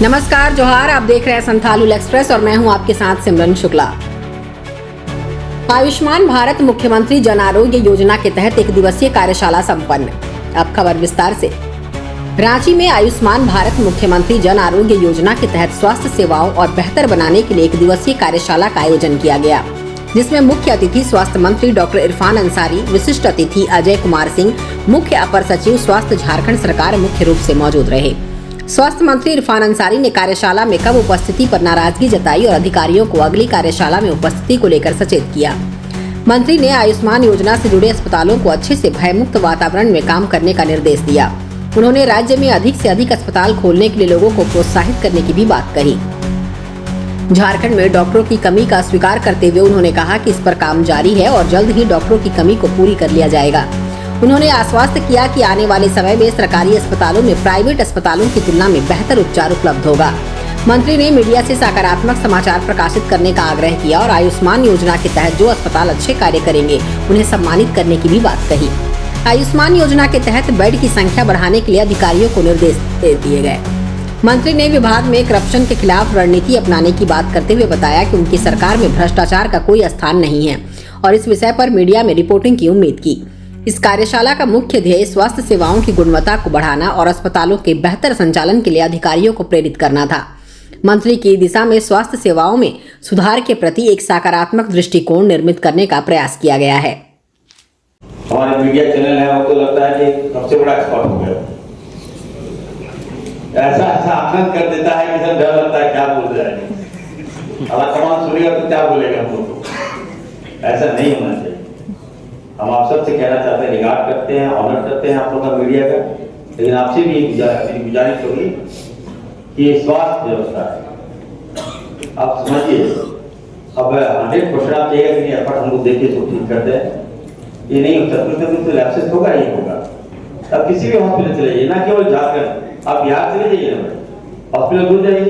नमस्कार, जोहार। आप देख रहे हैं संथाल एक्सप्रेस और मैं हूं आपके साथ सिमरन शुक्ला। आयुष्मान भारत मुख्यमंत्री जन आरोग्य योजना के तहत एक दिवसीय कार्यशाला संपन्न। अब खबर विस्तार से। रांची में आयुष्मान भारत मुख्यमंत्री जन आरोग्य योजना के तहत स्वास्थ्य सेवाओं और बेहतर बनाने के लिए एक दिवसीय कार्यशाला का आयोजन किया गया, जिसमें मुख्य अतिथि स्वास्थ्य मंत्री डॉक्टर इरफान अंसारी, विशिष्ट अतिथि अजय कुमार सिंह, मुख्य अपर सचिव स्वास्थ्य झारखंड सरकार मुख्य रूप से मौजूद रहे। स्वास्थ्य मंत्री इरफान अंसारी ने कार्यशाला में कम उपस्थिति पर नाराजगी जताई और अधिकारियों को अगली कार्यशाला में उपस्थिति को लेकर सचेत किया। मंत्री ने आयुष्मान योजना से जुड़े अस्पतालों को अच्छे से भयमुक्त वातावरण में काम करने का निर्देश दिया। उन्होंने राज्य में अधिक से अधिक अस्पताल खोलने के लिए लोगों को प्रोत्साहित करने की भी बात कही। झारखंड में डॉक्टरों की कमी का स्वीकार करते हुए उन्होंने कहा कि इस पर काम जारी है और जल्द ही डॉक्टरों की कमी को पूरी कर लिया जाएगा। उन्होंने आश्वस्त किया कि आने वाले समय में सरकारी अस्पतालों में प्राइवेट अस्पतालों की तुलना में बेहतर उपचार उपलब्ध होगा। मंत्री ने मीडिया से सकारात्मक समाचार प्रकाशित करने का आग्रह किया और आयुष्मान योजना के तहत जो अस्पताल अच्छे कार्य करेंगे उन्हें सम्मानित करने की भी बात कही। आयुष्मान योजना के तहत बेड की संख्या बढ़ाने के लिए अधिकारियों को निर्देश दे दिए गए। मंत्री ने विभाग में करप्शन के खिलाफ रणनीति अपनाने की बात करते हुए बताया कि उनकी सरकार में भ्रष्टाचार का कोई स्थान नहीं है और इस विषय पर मीडिया में रिपोर्टिंग की उम्मीद की। इस कार्यशाला का मुख्य ध्येय स्वास्थ्य सेवाओं की गुणवत्ता को बढ़ाना और अस्पतालों के बेहतर संचालन के लिए अधिकारियों को प्रेरित करना था। मंत्री की दिशा में स्वास्थ्य सेवाओं में सुधार के प्रति एक सकारात्मक दृष्टिकोण निर्मित करने का प्रयास किया गया है। हमारे मीडिया चैनल है वो तो लगता है कि सबसे बड़ा एक्सपर्ट हो गया, ऐसा आकलन कर देता है कि सब डर लगता है क्या बोल रहा है। अगर कमान सुनेगा तो क्या बोलेगा हम लोग को। ऐसा नहीं होना चाहिए। हम आप सबसे कहना चाहते हैं, रिगार्ड करते हैं, ऑनर करते हैं आप लोग का मीडिया का, लेकिन आपसे भी मेरी गुजारिश होगी कि ये स्वास्थ्य व्यवस्था है, आप समझिए। अब 100% आप चाहिए कि नहीं एफर्ट हम लोग देखिए तो ठीक करते हैं, ये नहीं होता तो लैप्सेस होगा ही होगा। अब किसी भी हॉस्पिटल चले जाइए, ना केवल झारखंड, आप बिहार चले जाइए ना, हॉस्पिटल दूर जाइए।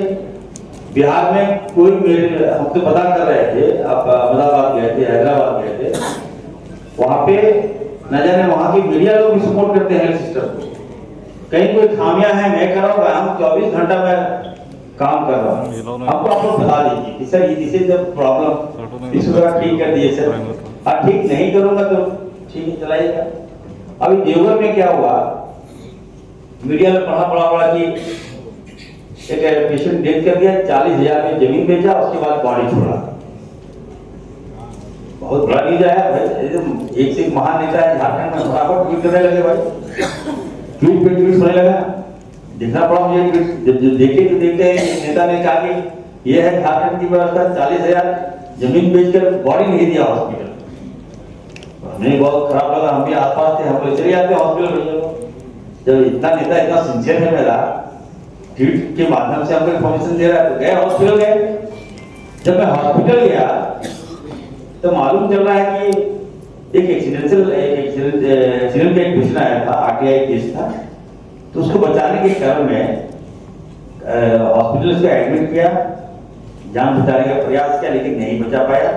बिहार में कोई हम तो पता कर रहे थे, आप अहमदाबाद गए थे, हैदराबाद गए थे, वहां पे न जाने वहां की मीडिया लोग भी सपोर्ट करते हैं हेल्थ सिस्टम को। कहीं कोई खामियां है मैं कर रहा हूँ, हम 24 घंटा में काम कर रहा हूँ, हमको आप लोग बता दीजिए कि सर इसे जब प्रॉब्लम इसको थोड़ा ठीक कर दिए सर, और ठीक नहीं करूंगा तो ठीक है चलाइएगा। अभी देवघर में क्या हुआ, मीडिया में पढ़ा कि एक पेशेंट डेथ कर दिया, 40,000 में जमीन बेचा, उसके बाद बॉडी छोड़ा। बहुत बड़ा न्यूज आया भाई, एक से एक महान नेता है झारखंड में, फटाफट ट्वीट करने लगे भाई, ट्वीट पे ट्वीट होने लगा। देखना पड़ा मुझे ट्वीट, जब देखे तो देखते हैं नेता ने कहा कि ये है झारखंड की व्यवस्था, 40,000 जमीन बेचकर बॉडी नहीं दिया हॉस्पिटल। हमें बहुत खराब लगा, हम भी आसपास थे, हम लोग चले जाते हॉस्पिटल भैया। जब इतना नेता इतना सिंसियर है मेरा, ट्वीट के माध्यम से हमको इन्फॉर्मेशन दे रहा है, तो गए हॉस्पिटल गए। जब मैं हॉस्पिटल गया तो मालूम चल रहा है कि एक एक्सीडेंट का एक पेशेंट आया था, आरटीआई केस था, तो उसको बचाने के क्रम में हॉस्पिटल से एडमिट किया, जान बचाने का प्रयास किया, लेकिन नहीं बचा पाया।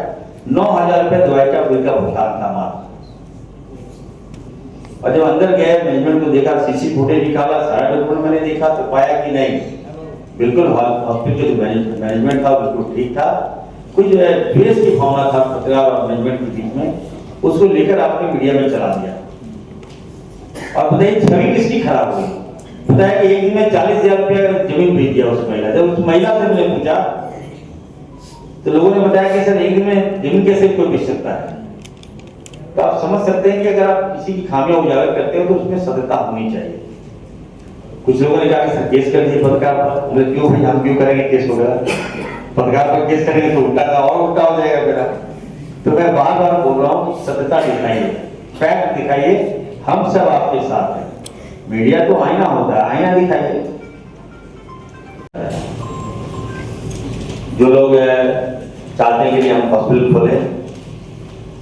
9,000 रुपए दवाई का बिल का भुगतान था मात्र। और जब अंदर गए, मैनेजमेंट को देखा, सीसी फुटेज निकाला, सारा डॉक्यूमेंट मैंने देखा तो पाया कि नहीं, बिल्कुल हॉस्पिटल जो मैनेजमेंट था बिल्कुल ठीक था। कुछ द्वेष की भावना था पत्रकार और मैनेजमेंट के बीच में, उसको लेकर आपने मीडिया में चला दिया। और बताइए छवि किसकी खराब हुई। बताया कि एक दिन में 40,000 रुपया जमीन भेज दिया उस महिला। जब उस महिला से मैंने पूछा तो लोगों ने बताया कि सर एक दिन में जमीन कैसे कोई बेच सकता है। तो आप समझ सकते हैं कि अगर आप किसी की खामियां उजागर करते हो तो उसमें सत्यता होनी चाहिए। कुछ लोगों ने कहा कि सर केस कर दिए पत्रकार पर, क्यों भाई हम क्यों करेंगे केस वगैरह, पत्रकार पर केस करेंगे तो उल्टा का और उल्टा हो जाएगा मेरा। तो मैं बार बार बोल रहा हूँ कि सत्यता दिखाइए, फैक्ट दिखाइए, हम सब आपके साथ हैं। मीडिया तो आईना होता है, आईना दिखाइए। जो लोग चाहते हैं कि हम हॉस्पिटल खोले,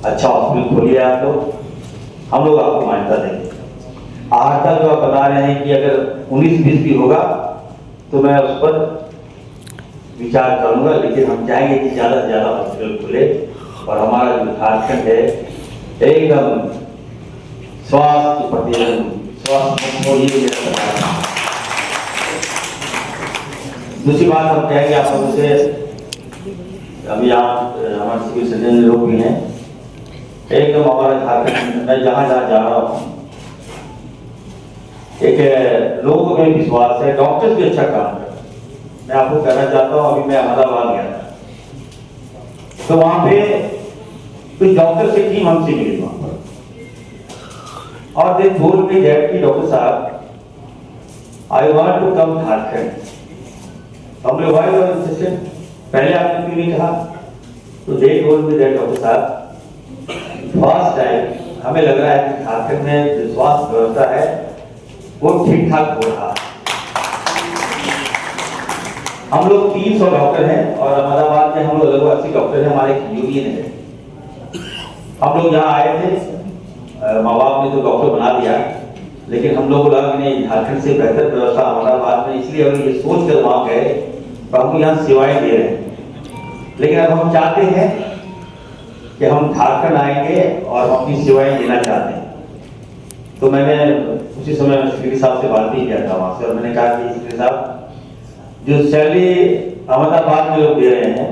अच्छा हॉस्पिटल खोलिए आप लोग, हम लोग आपको मान्यता देंगे। आज तक जो आप बता रहे हैं कि अगर 19-20 भी होगा तो मैं उस पर विचार करूंगा, लेकिन हम चाहेंगे कि ज्यादा से ज्यादा हॉस्पिटल खुले और हमारा जो झारखंड है एकदम स्वास्थ्य प्रति स्वास्थ्य दूसरी बात हम कहेंगे आप लोगों से, अभी आप हमारे सिविल सर्जन लोग भी हैं, एकदम हमारा झारखंड मैं जहाँ जहाँ जा रहा हूँ एक लोगों को भी विश्वास है, डॉक्टर्स भी अच्छा काम कर रहे हैं। मैं आपको कहना चाहता हूँ, अभी मैं अहमदाबाद गया था तो वहाँ पे कुछ डॉक्टर से टीम हमसे मिली वहाँ पर, और दे टोल्ड मी दैट कि डॉक्टर साहब I want to come Jharkhand. हम लोग वाई वर इंटरेस्टेड, पहले आपने क्यों नहीं कहा? तो दे टोल्ड मी दैट डॉक्टर साहब फर्स्ट टाइम हमें लग रहा है कि झारखंड में जो स्वास्थ्य व्यवस्था है वो ठीक ठाक हो रहा है। हम लोग 300 डॉक्टर हैं और अहमदाबाद में हम लोग लगभग 80 डॉक्टर हैं, हमारे यूनियन है। हम लोग यहाँ आए थे, माँ बाप ने तो डॉक्टर बना दिया, लेकिन हम लोग को लगा कि नहीं, झारखंड से बेहतर व्यवस्था अहमदाबाद में, इसलिए हम ये सोच कर वहाँ गए तो हम यहाँ सेवाएं दे रहे हैं। लेकिन अब हम चाहते हैं कि हम झारखंड आएंगे और हम अपनी सेवाएं देना चाहते हैं। तो मैंने उसी समय सेक्रेटरी साहब से बात भी किया था वहाँ से, और मैंने कहा कि सेक्रेटरी साहब जो सैलरी अहमदाबाद में लोग दे रहे हैं,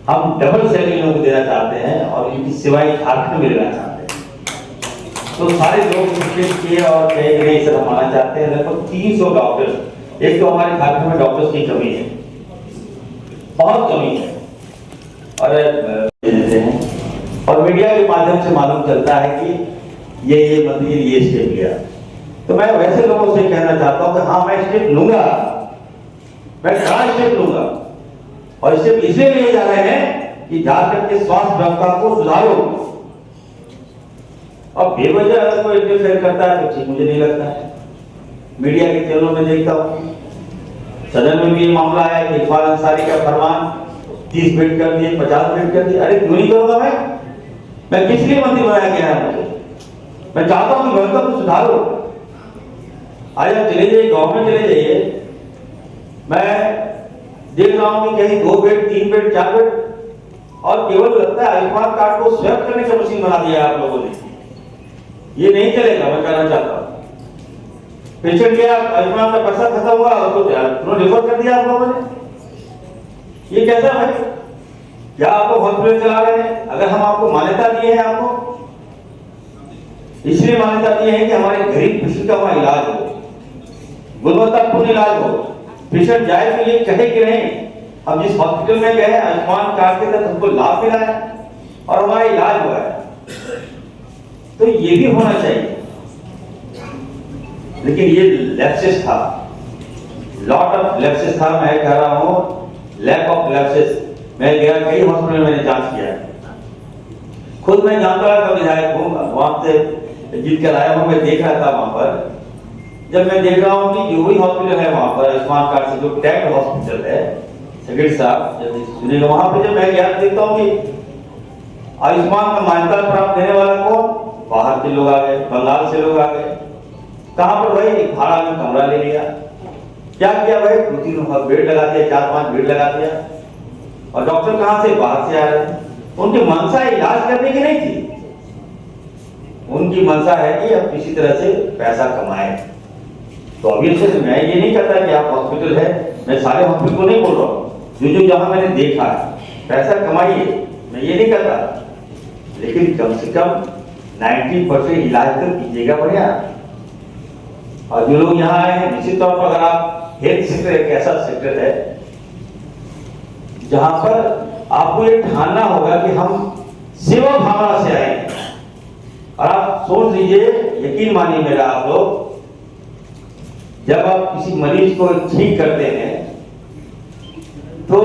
हम डबल सैलरी लोगों को देना चाहते हैं और इनकी सेवाएं झारखंड में लेना चाहते हैं। तो सारे लोग रिक्वेस्ट किए और कहे कि नहीं सर हम आना चाहते हैं। लगभग 300 डॉक्टर्स, एक तो हमारे झारखंड में डॉक्टर्स की कमी है, बहुत कमी है, और देते हैं और मीडिया के माध्यम से मालूम चलता है कि ये मंत्री ये स्टेप लिया। तो मैं वैसे लोगों से कहना चाहता हूँ कि हाँ मैं स्टेप लूंगा, मैं कड़ा स्टेप लूंगा, और स्टेप इसलिए लिए जा रहे हैं कि झारखंड के स्वास्थ्य व्यवस्था को सुधारो। अब बेवजह अगर कोई इंटरफेयर करता है तो ठीक मुझे नहीं लगता है। मीडिया के चैनलों में देखता हूँ, सदन में भी ये मामला है कि इकबाल अंसारी का फरमान 30 बेड कर दिए, 50 बेड कर दिए। अरे क्यों नहीं करूंगा मैं किस लिए मंत्री बनाया गया है मुझे? मैं चाहता हूं कि व्यवस्था को सुधारो। आज आप चले जाइए, गांव में चले जाइए, मैं देख रहा हूं कि कहीं 2 बेड 3 बेड 4 बेड, और केवल लगता है आयुष्मान कार्ड को स्वैप करने का मशीन बना दिया आप लोगों ने। ये नहीं चलेगा, मैं कहना चाहता हूं। पेशेंट गया, आयुष्मान का पैसा खत्म हुआ, उसको तुरंत रिफर कर दिया आप लोगों ने। ये कैसा भाई? क्या आपको हॉस्पिटल चला रहे हैं? अगर हम आपको मान्यता दिए हैं, आपको इसलिए मान्यता दी है कि हमारे गरीब पेशेंट का वहां इलाज हो, गुणवत्तापूर्ण इलाज हो। पेशेंट जाए तो ये कहे कि नहीं, हम जिस हॉस्पिटल में गए आयुष्मान कार्ड के तहत हमको लाभ मिला है और हमारा इलाज हुआ है। तो ये भी होना चाहिए, लेकिन ये लैप्सेस था, लॉट ऑफ लैप्सेस था। मैं कह रहा हूं लैक ऑफ लैप्सेस। मैं गया कई हॉस्पिटल में, मैंने जांच किया है, खुद मैं जानता था, विधायक हूं, वहां से जीत कर आया हूं, मैं देख रहा था वहां पर। जब मैं देख रहा हूं कि जो भी हॉस्पिटल है वहां पर आयुष्मान कार्ड से जो टैग हॉस्पिटल है, सेक्रेटरी साहब जब सुनिएगा, वहां पर जब मैं गया देखता हूं कि आयुष्मान का मान्यता प्राप्त देने वाला कौन? बाहर के लोग आ गए, बंगाल से लोग आ गए। कहां पर भाई? भाड़ा में कमरा ले लिया। क्या किया भाई? 2-3 बेड लगा दिया, 4-5 बेड लगा दिया, और डॉक्टर कहां से? बाहर से आ रहे हैं। उनकी मंशा इलाज करने की नहीं थी, उनकी मंशा है कि अब किसी तरह से पैसा कमाए। तो अभी से मैं ये नहीं कहता कि आप हॉस्पिटल है, मैं सारे हॉस्पिटल को नहीं बोल रहा हूँ, जो जहां मैंने देखा है पैसा कमाइए, मैं ये नहीं कहता, लेकिन कम से कम 90% इलाज तो कीजिएगा बढ़िया। और जो लोग यहाँ आए हैं, निश्चित तौर पर अगर आप हेल्थ सेक्टर एक ऐसा सेक्टर है जहां पर आपको ये ठानना होगा कि हम सेवा भावना से आए। और आप सोच लीजिए, यकीन मानिए मेरा, आप लोग जब आप किसी मरीज को ठीक करते हैं तो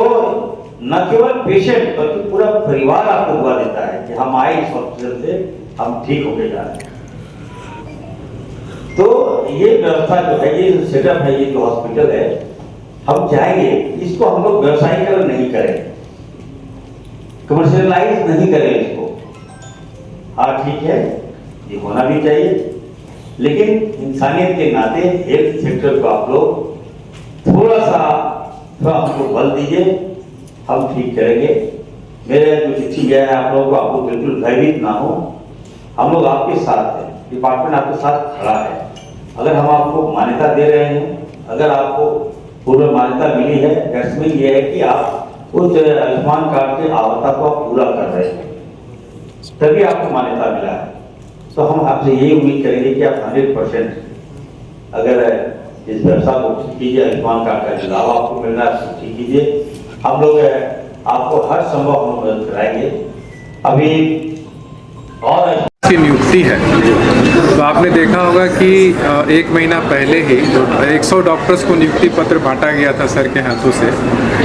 न केवल पेशेंट बल्कि पूरा परिवार आपको दुआ देता है कि हम आए इस हॉस्पिटल से, हम ठीक होके जा रहे हैं। तो ये व्यवस्था जो है, ये जो सेटअप है, ये जो हॉस्पिटल है, हम चाहेंगे इसको हम लोग व्यवसायीकरण नहीं करें, कमर्शियलाइज नहीं करें इसको। हाँ ठीक है, ये होना भी चाहिए, लेकिन इंसानियत के नाते हेल्थ सेक्टर को आप लोग थोड़ा हमको बल दीजिए, हम ठीक करेंगे। मेरे जो चिट्ठी गया है आप लोगों को, आपको बिल्कुल भयभीत ना हो, हम लोग आपके साथ हैं, डिपार्टमेंट आपके साथ खड़ा है। अगर हम आपको मान्यता दे रहे हैं, अगर आपको पूर्व मान्यता मिली है। दैट्स मीन ये है कि आप उस आयुष्मान कार्ड की आवश्यकता को आप पूरा कर रहे हैं, तभी आपको मान्यता मिला है। तो हम आपसे यही उम्मीद करेंगे कि आप 100% अगर इस व्यवसाय को ठीक कीजिए, आयुष्मान कार्ड का जो लाभ आपको मिल रहा है उसको ठीक कीजिए। हम लोग आपको हर संभव हम मदद कराएंगे। अभी और की नियुक्ति है तो आपने देखा होगा कि एक महीना पहले ही जो 100 डॉक्टर्स को नियुक्ति पत्र बांटा गया था सर के हाथों से,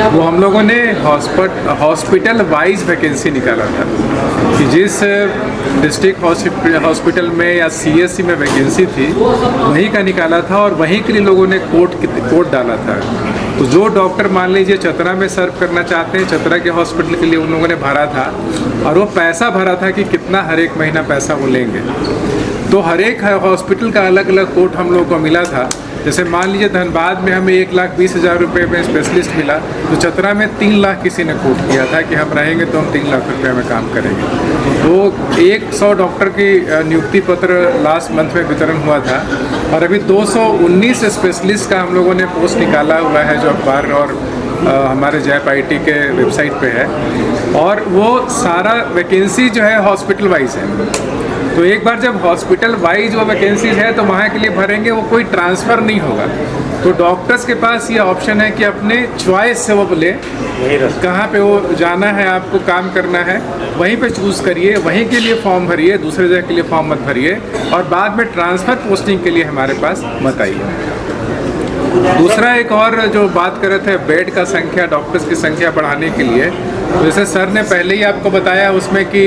वो हम लोगों ने हॉस्पिटल वाइज वैकेंसी निकाला था कि जिस डिस्ट्रिक्ट हॉस्पिटल में या सीएससी में वैकेंसी थी वहीं का निकाला था और वहीं के लिए लोगों ने कोड डाला था। तो जो डॉक्टर मान लीजिए चतरा में सर्व करना चाहते हैं, चतरा के हॉस्पिटल के लिए उन लोगों ने भरा था और वो पैसा भरा था कि कितना हर एक महीना पैसा वो लेंगे। तो हर एक हॉस्पिटल का अलग अलग कोड हम लोगों को मिला था। जैसे मान लीजिए धनबाद में हमें 1,20,000 रुपये में स्पेशलिस्ट मिला, तो चतरा में 3 लाख किसी ने कोट किया था कि हम रहेंगे तो हम 3 लाख रुपये में काम करेंगे। तो 100 डॉक्टर की नियुक्ति पत्र लास्ट मंथ में वितरण हुआ था और अभी 219 स्पेशलिस्ट का हम लोगों ने पोस्ट निकाला हुआ है जो अखबार और हमारे जैप IT के वेबसाइट पे है और वो सारा वैकेंसी जो है हॉस्पिटल वाइज है। तो एक बार जब हॉस्पिटल वाइज वो वैकेंसीज है तो वहाँ के लिए भरेंगे, वो कोई ट्रांसफ़र नहीं होगा। तो डॉक्टर्स के पास ये ऑप्शन है कि अपने चॉइस से वो बोले कहाँ पे वो जाना है, आपको काम करना है, वहीं पे चूज़ करिए, वहीं के लिए फॉर्म भरिए, दूसरे जगह के लिए फॉर्म मत भरिए और बाद में ट्रांसफ़र पोस्टिंग के लिए हमारे पास मत आइए। दूसरा एक और जो बात कर रहे थे बेड का संख्या, डॉक्टर्स की संख्या बढ़ाने के लिए, तो जैसे सर ने पहले ही आपको बताया उसमें कि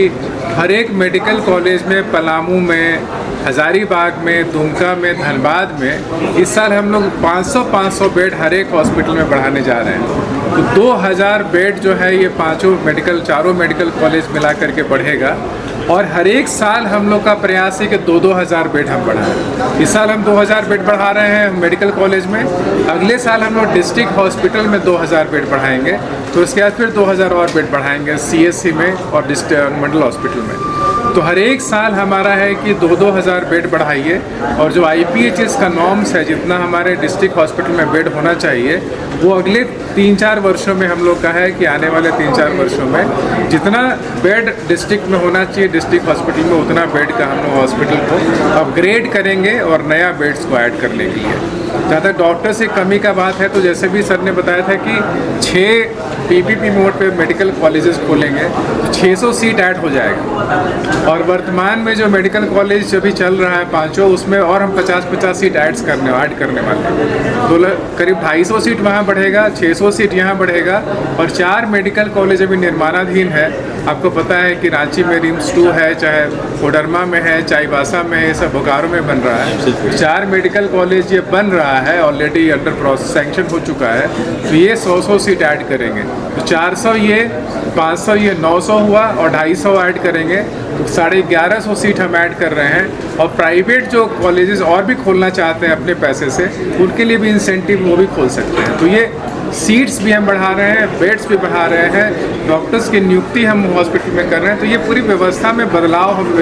हर एक मेडिकल कॉलेज में, पलामू में, हज़ारीबाग में, दुमका में, धनबाद में इस साल हम लोग 500 बेड हर एक हॉस्पिटल में बढ़ाने जा रहे हैं। तो 2000 बेड जो है ये चारों मेडिकल कॉलेज मिला करके बढ़ेगा और हर एक साल हम लोग का प्रयास है कि 2-2 हज़ार बेड हम बढ़ाएं। इस साल हम 2000 बेड बढ़ा रहे हैं मेडिकल कॉलेज में, अगले साल हम लोग डिस्ट्रिक्ट हॉस्पिटल में 2000 बेड बढ़ाएंगे, तो इसके बाद फिर 2000 और बेड बढ़ाएंगे CSC में और मंडल हॉस्पिटल में। तो हर एक साल हमारा है कि 2-2 हज़ार बेड बढ़ाइए और जो IPHS का नॉर्म्स है, जितना हमारे डिस्ट्रिक्ट हॉस्पिटल में बेड होना चाहिए, वो अगले 3-4 वर्षों में हम लोग का है कि आने वाले 3-4 वर्षों में जितना बेड डिस्ट्रिक्ट में होना चाहिए डिस्ट्रिक्ट हॉस्पिटल में, उतना बेड का हम लोग हॉस्पिटल को अपग्रेड करेंगे और नया बेड्स को ऐड करने के लिए। जहाँ तक डॉक्टर से कमी का बात है, तो जैसे भी सर ने बताया था कि 6 PPP मोड पे मेडिकल कॉलेजेस खोलेंगे तो 600 सीट ऐड हो जाएगा और वर्तमान में जो मेडिकल कॉलेज अभी चल रहा है 5, उसमें और हम 50-50 सीट ऐड करने वाले हैं। तो करीब 250 सीट वहाँ बढ़ेगा, 600 सीट यहाँ बढ़ेगा और 4 मेडिकल कॉलेज अभी निर्माणाधीन है। आपको पता है कि रांची में RIMS 2 है, चाहे कोडरमा में है, चाईबासा में है, सब बोकारो में बन रहा है। 4 मेडिकल कॉलेज ये बन रहा है, ऑलरेडी अंडर प्रोसेस सैंक्शन हो चुका है। तो ये 100 सीट ऐड करेंगे, तो 400 ये, 500 ये, 900 हुआ और 250 ऐड करेंगे, तो 1150 सीट हम ऐड कर रहे हैं। और प्राइवेट जो कॉलेजेस और भी खोलना चाहते हैं अपने पैसे से, उनके लिए भी इंसेंटिव वो भी खोल सकते हैं। तो ये सीट्स भी हम बढ़ा रहे हैं, बेड्स भी बढ़ा रहे हैं, डॉक्टर्स की नियुक्ति हम हॉस्पिटल में कर रहे हैं। तो ये पूरी व्यवस्था में बदलाव हम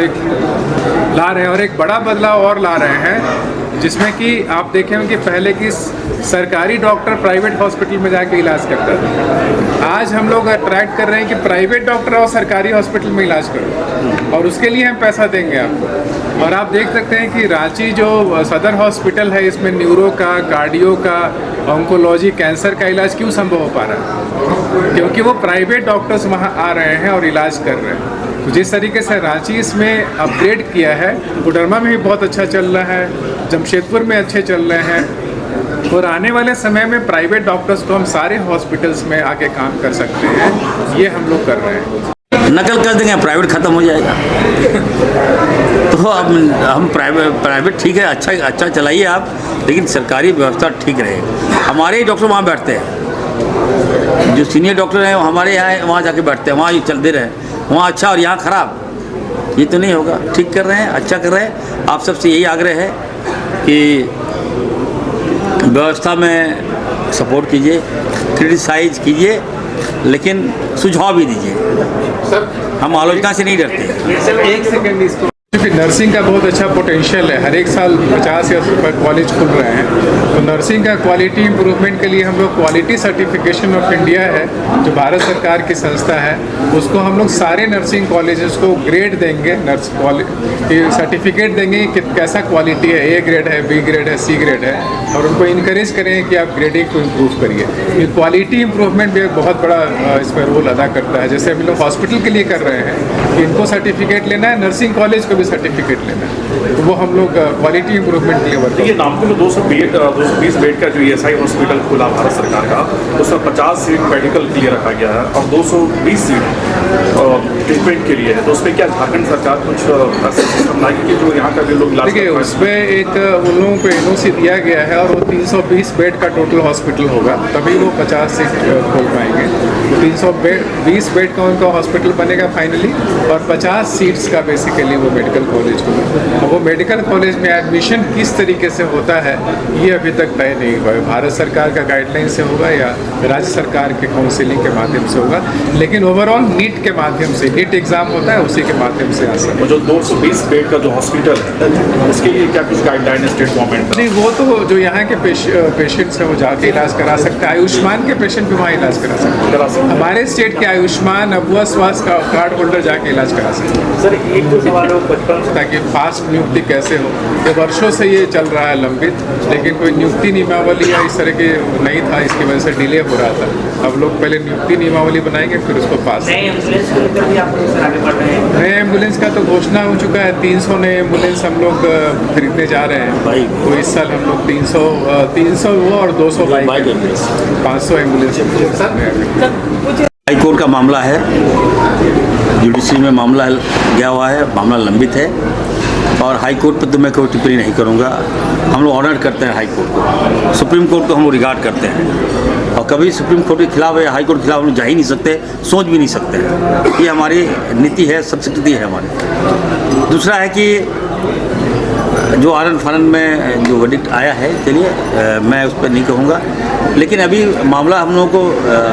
ला रहे हैं और एक बड़ा बदलाव और ला रहे हैं, जिसमें कि आप देखें कि पहले की सरकारी डॉक्टर प्राइवेट हॉस्पिटल में जाके इलाज करता था। आज हम लोग अट्रैक्ट कर रहे हैं कि प्राइवेट डॉक्टर और सरकारी हॉस्पिटल में इलाज करो और उसके लिए हम पैसा देंगे आपको। और आप देख सकते हैं कि रांची जो सदर हॉस्पिटल है, इसमें न्यूरो का, कार्डियो का, ऑन्कोलॉजी, कैंसर का इलाज क्यों संभव हो पा रहा है? क्योंकि वो प्राइवेट डॉक्टर्स वहाँ आ रहे हैं और इलाज कर रहे हैं। तो जिस तरीके से रांची इसमें अपग्रेड किया है, कोडरमा में भी बहुत अच्छा चल रहा है, जमशेदपुर में अच्छे चल रहे हैं और आने वाले समय में प्राइवेट डॉक्टर्स को हम सारे हॉस्पिटल्स में आके काम कर सकते हैं, ये हम लोग कर रहे हैं। नकल कर देंगे, प्राइवेट ख़त्म हो जाएगा। तो अब हम प्राइवेट ठीक है, अच्छा चलाइए आप, लेकिन सरकारी व्यवस्था ठीक रहेगी। हमारे ही डॉक्टर वहाँ बैठते हैं, जो सीनियर डॉक्टर हैं हमारे यहाँ वहाँ जाके बैठते हैं, वहाँ ये चलते रहे, वहाँ अच्छा और यहाँ ख़राब, ये तो नहीं होगा। ठीक कर रहे हैं, अच्छा कर रहे हैं। आप सबसे यही आग्रह है कि व्यवस्था में सपोर्ट कीजिए, क्रिटिसाइज कीजिए, लेकिन सुझाव भी दीजिए। सर हम आलोचना से नहीं डरते। एक सेकंड इसको देखिए नर्सिंग का बहुत अच्छा पोटेंशियल है। हर एक साल 50 या कॉलेज खुल रहे हैं, तो नर्सिंग का क्वालिटी इम्प्रूवमेंट के लिए हम लोग क्वालिटी सर्टिफिकेशन ऑफ इंडिया है जो भारत सरकार की संस्था है, उसको हम लोग सारे नर्सिंग कॉलेजेस को ग्रेड देंगे, सर्टिफिकेट देंगे कि कैसा क्वालिटी है, ए ग्रेड है, बी ग्रेड है, सी ग्रेड है, और उनको इनकरेज करें कि आप ग्रेडिंग को इम्प्रूव करिए। ये क्वालिटी इम्प्रूवमेंट भी एक बहुत बड़ा इसमें रोल अदा करता है। जैसे अभी लोग हॉस्पिटल के लिए कर रहे हैं कि इनको सर्टिफिकेट लेना है, नर्सिंग कॉलेज को भी सर्टिफिकेट लेना है, तो वो हम लोग क्वालिटी इम्प्रूवमेंट के लिए वर्क। ये नामकुल में 220 बेड का जो ESI हॉस्पिटल खुला भारत सरकार का, उसमें 50 सीट मेडिकल के लिए रखा गया है और 220 सीट ट्रीटमेंट के लिए है। तो उसमें क्या झारखंड सरकार कुछ ऐसा सिस्टम लाएगी कि जो यहाँ का भी लोग इलाज देखिए उसमें एक उन लोगों को NOC दिया गया है और वो 320 बेड का टोटल हॉस्पिटल होगा, तभी वो 50 सीट खोल पाएंगे। तो 320 बेड का उनका हॉस्पिटल बनेगा फाइनली, और 50 सीट्स का बेसिकली वो मेडिकल कॉलेज होगा। अब वो मेडिकल कॉलेज में एडमिशन किस तरीके से होता है ये अभी तक तय नहीं हुआ है। भारत सरकार का गाइडलाइन से होगा या राज्य सरकार के काउंसिलिंग के माध्यम से होगा, लेकिन ओवरऑल नीट के माध्यम से, नीट एग्जाम होता है उसी के माध्यम से आ सकता है। जो 220 बेड का जो हॉस्पिटल है उसके लिए क्या कुछ गाइडलाइन है स्टेट गवर्नमेंट? नहीं, वो तो जो यहाँ के पेशेंट्स हैं वो जाके इलाज करा सकते हैं। आयुष्मान के पेशेंट भी वहाँ इलाज करा सकते हैं। हमारे स्टेट के आयुष्मान अबुआ स्वास्थ्य का कार्ड होल्डर जाके इलाज करा सकते हैं। सर एक दो सवाल है बचपन ताकि फास्ट नियुक्ति कैसे हो, ये वर्षों से ये चल रहा है लंबित, लेकिन कोई नियुक्ति नियमावली या इस तरह के नहीं था, इसकी वजह से डिले हो रहा था। अब लोग पहले नियुक्ति नियमावली बनाएंगे फिर उसको पास। नए एम्बुलेंस का तो घोषणा हो चुका है, 300 नए एम्बुलेंस हम लोग खरीदने जा रहे हैं। तो इस साल हम लोग 300 वो और 200 बाइक 500 एम्बुलेंस। हाई कोर्ट का मामला है, जुडिशरी में मामला गया हुआ है, मामला लंबित है और हाई कोर्ट पर तो मैं कोई टिप्पणी नहीं करूंगा। हम लोग ऑनर करते हैं हाई कोर्ट को, सुप्रीम कोर्ट को हम लोग रिगार्ड करते हैं और कभी सुप्रीम कोर्ट के खिलाफ या हाई कोर्ट के खिलाफ हम लोग जा ही नहीं सकते, सोच भी नहीं सकते हैं। ये हमारी नीति है, संस्कृति है हमारी। दूसरा है कि जो आनंद फानंद में जो वर्डिक्ट आया है, चलिए मैं उस पर नहीं कहूँगा, लेकिन अभी मामला हम लोगों को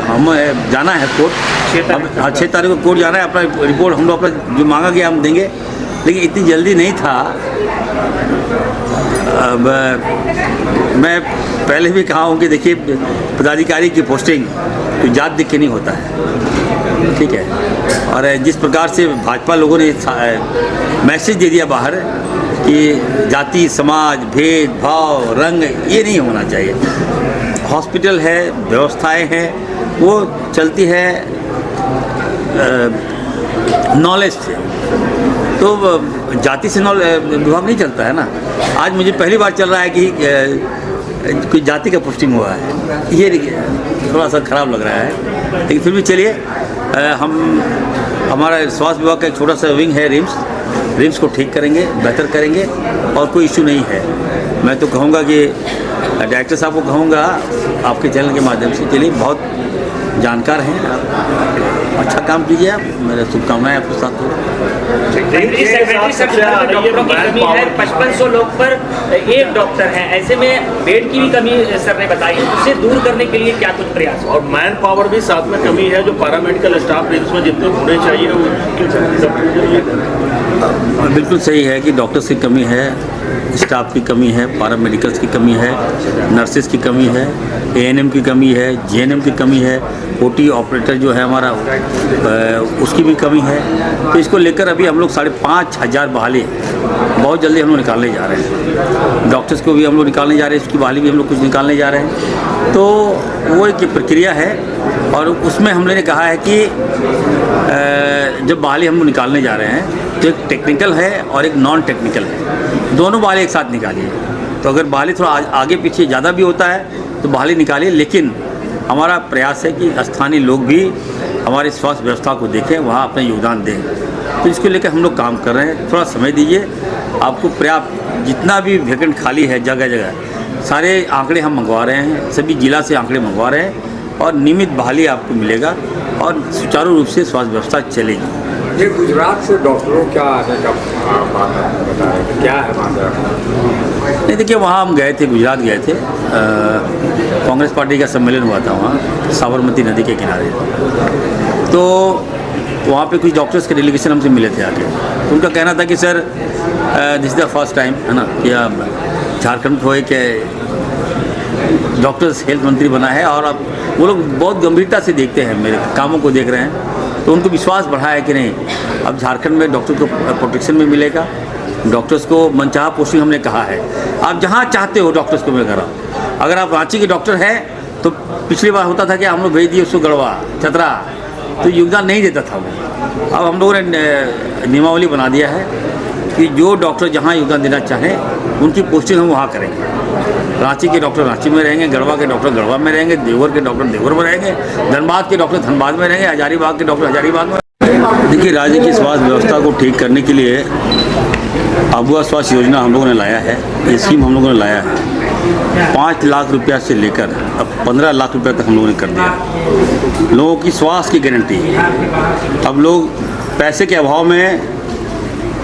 हम जाना है कोर्ट। हाँ, 6 तारीख को कोर्ट जाना है। अपना रिपोर्ट हम लोग अपना जो मांगा गया हम देंगे, लेकिन इतनी जल्दी नहीं था। मैं पहले भी कहा हूँ कि देखिए पदाधिकारी की पोस्टिंग तो जात देख के नहीं होता है, ठीक है। और जिस प्रकार से भाजपा लोगों ने मैसेज दे दिया बाहर कि जाति, समाज, भेदभाव, रंग ये नहीं होना चाहिए। हॉस्पिटल है, व्यवस्थाएं हैं, वो चलती है नॉलेज से, तो जाति से विभाग नहीं चलता है ना। आज मुझे पहली बार चल रहा है कि कोई जाति का पोस्टिंग हुआ है, ये थोड़ा सा ख़राब लग रहा है, लेकिन फिर भी चलिए हमारा स्वास्थ्य विभाग का एक छोटा सा विंग है रिम्स को ठीक करेंगे, बेहतर करेंगे और कोई इशू नहीं है। मैं तो कहूँगा कि डायरेक्टर साहब को कहूँगा आपके चैनल के माध्यम से, चलिए बहुत जानकार हैं, अच्छा काम कीजिए आप, मेरे शुभकामनाएं आपके साथ हो। डॉक्टरों की कमी है, 5500 लोग पर एक डॉक्टर है, ऐसे में बेड की भी कमी सर ने बताई, उसे दूर करने के लिए क्या कुछ प्रयास? और मैन पावर भी साथ में कमी है, जो पैरामेडिकल स्टाफ रिम्स में जितने होने चाहिए बिल्कुल सही है कि डॉक्टर्स की कमी है, स्टाफ की कमी है, पैरामेडिकल्स की कमी है, नर्सेज की कमी है, ANM की कमी है, GNM की कमी है, OT ऑपरेटर जो है हमारा उसकी भी कमी है। तो इसको लेकर अभी हम लोग 5,500 बहाली बहुत जल्दी हम लोग निकालने जा रहे हैं। डॉक्टर्स को भी हम लोग निकालने जा रहे हैं, उसकी बहाली भी हम लोग कुछ निकालने जा रहे हैं। तो वो एक प्रक्रिया है और उसमें हमने ने कहा है कि जब बहाली हम लोग निकालने जा रहे हैं तो एक टेक्निकल है और एक नॉन टेक्निकल है, दोनों बहाली एक साथ निकालिए। तो अगर बहाली थोड़ा आगे पीछे ज़्यादा भी होता है तो बहाली निकालिए, लेकिन हमारा प्रयास है कि स्थानीय लोग भी हमारी स्वास्थ्य व्यवस्था को देखें, वहाँ अपना योगदान दें। तो इसको लेकर हम लोग काम कर रहे हैं, थोड़ा समय दीजिए, आपको पर्याप्त जितना भी वैकेंट खाली है जगह जगह सारे आंकड़े हम मंगवा रहे हैं, सभी जिला से आंकड़े मंगवा रहे हैं और नियमित बहाली आपको मिलेगा और सुचारू रूप से स्वास्थ्य व्यवस्था चलेगी। ये गुजरात से डॉक्टरों क्या आने का बात बता रहे थे, क्या है मामला? नहीं, देखिए वहाँ हम गए थे, गुजरात गए थे, कांग्रेस पार्टी का सम्मेलन हुआ था वहाँ साबरमती नदी के किनारे। तो वहाँ पे कुछ डॉक्टर्स के डेलीगेशन हमसे मिले थे आके। तो उनका कहना था कि sir this is the first time, है ना, कि अब झारखंड को एक डॉक्टर्स हेल्थ मंत्री बना है और अब वो लोग बहुत गंभीरता से देखते हैं, मेरे कामों को देख रहे हैं। तो उनको विश्वास बढ़ा है कि नहीं, अब झारखंड में डॉक्टर को प्रोटेक्शन में मिलेगा, डॉक्टर्स को मनचाहा पोस्टिंग हमने कहा है। आप जहाँ चाहते हो डॉक्टर्स को मिलेगा। अगर आप रांची के डॉक्टर हैं तो पिछली बार होता था कि हम लोग भेज दिए उसको गढ़वा, चतरा, तो योगदान नहीं देता था वो। अब हम लोगों ने नियमावली बना दिया है कि जो डॉक्टर जहाँ योगदान देना चाहें उनकी पोस्टिंग हम वहाँ करेंगे। रांची के डॉक्टर रांची में रहेंगे, गढ़वा के डॉक्टर गढ़वा में रहेंगे, देवघर के डॉक्टर देवघर में रहेंगे, धनबाद के डॉक्टर धनबाद में रहेंगे, हजारीबाग के डॉक्टर हजारीबाग में। देखिए, राज्य की स्वास्थ्य व्यवस्था को ठीक करने के लिए अबुआ स्वास्थ्य योजना हम लोगों ने लाया है। ये स्कीम हम लोगों ने लाया है। 5 लाख रुपया से लेकर अब 15 लाख रुपया तक हम लोगों ने कर दिया। लोगों की स्वास्थ्य की गारंटी। अब लोग पैसे के अभाव में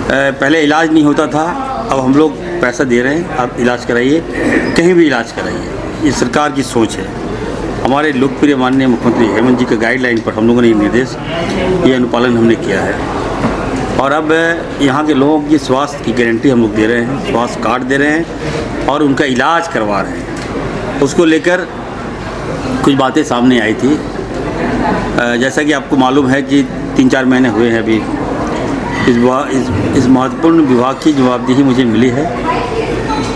पहले इलाज नहीं होता था, अब हम लोग पैसा दे रहे हैं, आप इलाज कराइए, कहीं भी इलाज कराइए। ये सरकार की सोच है। हमारे लोकप्रिय माननीय मुख्यमंत्री हेमंत जी के गाइडलाइन पर हम लोगों ने ये अनुपालन हमने किया है। और अब यहाँ के लोगों की स्वास्थ्य की गारंटी हम लोग दे रहे हैं, स्वास्थ्य कार्ड दे रहे हैं और उनका इलाज करवा रहे हैं। उसको लेकर कुछ बातें सामने आई थी। जैसा कि आपको मालूम है कि 3-4 महीने हुए हैं अभी इस महत्वपूर्ण विभाग की जवाबदेही मुझे मिली है,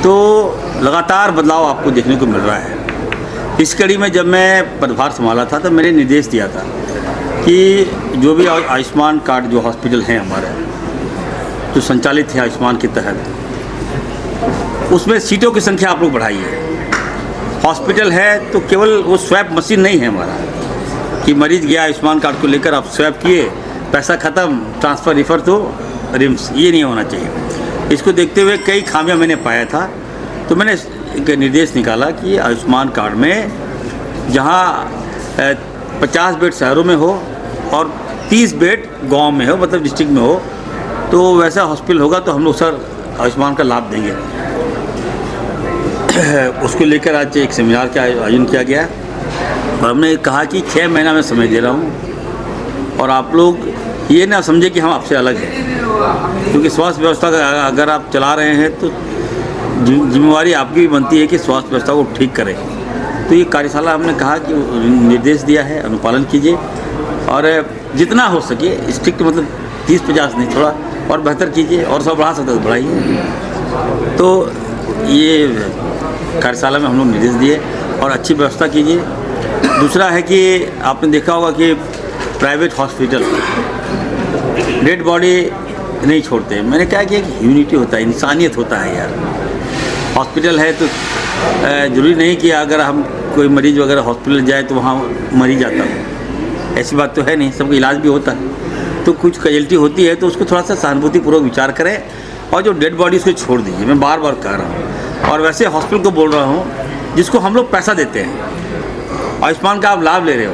तो लगातार बदलाव आपको देखने को मिल रहा है। इस कड़ी में जब मैं पदभार संभाला था तो मैंने निर्देश दिया था कि जो भी आयुष्मान कार्ड जो हॉस्पिटल हैं हमारे, जो संचालित है आयुष्मान के तहत, उसमें सीटों की संख्या आप लोग बढ़ाइए। हॉस्पिटल है तो केवल वो स्वैप मशीन नहीं है हमारा कि मरीज गया आयुष्मान कार्ड को लेकर आप स्वैप किए, पैसा ख़त्म, ट्रांसफ़र रिफ़र तो रिम्स, ये नहीं होना चाहिए। इसको देखते हुए कई खामियां मैंने पाया था, तो मैंने एक निर्देश निकाला कि आयुष्मान कार्ड में जहां 50 बेड शहरों में हो और 30 बेड गांव में हो, मतलब डिस्ट्रिक्ट में हो, तो वैसा हॉस्पिटल होगा तो हम लोग सर आयुष्मान का लाभ देंगे। उसको लेकर आज एक सेमिनार का आयोजन किया गया और हमने कहा कि 6 महीना में समय दे रहा हूँ और आप लोग ये ना समझे कि हम आपसे अलग हैं, क्योंकि स्वास्थ्य व्यवस्था अगर आप चला रहे हैं तो जिम्मेवारी आपकी भी बनती है कि स्वास्थ्य व्यवस्था को ठीक करें। तो ये कार्यशाला हमने कहा कि निर्देश दिया है, अनुपालन कीजिए और जितना हो सके स्ट्रिक्ट, मतलब 30-50 नहीं, थोड़ा और बेहतर कीजिए, और सब बढ़ा सकते तो बढ़ाइए। तो ये कार्यशाला में हम लोग निर्देश दिए और अच्छी व्यवस्था कीजिए। दूसरा है कि आपने देखा होगा कि प्राइवेट हॉस्पिटल डेड बॉडी नहीं छोड़ते। मैंने कहा कि एक ह्यूमैनिटी होता है, इंसानियत होता है यार। हॉस्पिटल है तो ज़रूरी नहीं कि अगर हम कोई मरीज़ वगैरह हॉस्पिटल जाए तो वहाँ मर ही जाता हो, ऐसी बात तो है नहीं, सबका इलाज भी होता है। तो कुछ कैजुअल्टी होती है तो उसको थोड़ा सा सहानुभूतिपूर्वक विचार करें और जो डेड बॉडी उसको छोड़ दीजिए। मैं बार बार कह रहा हूँ। और वैसे हॉस्पिटल को बोल रहा हूँ जिसको हम लोग पैसा देते हैं, आयुष्मान का आप लाभ ले रहे हो,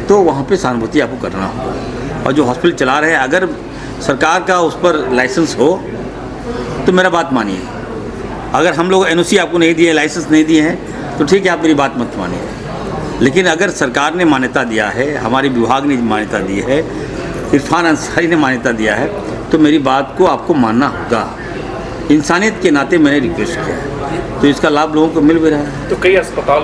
तो वहाँ पे सहानुभूति आपको करना होगा। और जो हॉस्पिटल चला रहे हैं, अगर सरकार का उस पर लाइसेंस हो तो मेरा बात मानिए। अगर हम लोग NOC आपको नहीं दिए, लाइसेंस नहीं दिए हैं, तो ठीक है, आप मेरी बात मत मानिए। लेकिन अगर सरकार ने मान्यता दिया है, हमारे विभाग ने मान्यता दी है, इरफान अंसारी ने मान्यता दिया है, तो मेरी बात को आपको मानना होगा। इंसानियत के नाते मैंने रिक्वेस्ट किया है, तो इसका लाभ लोगों को मिल भी रहा है। तो कई अस्पताल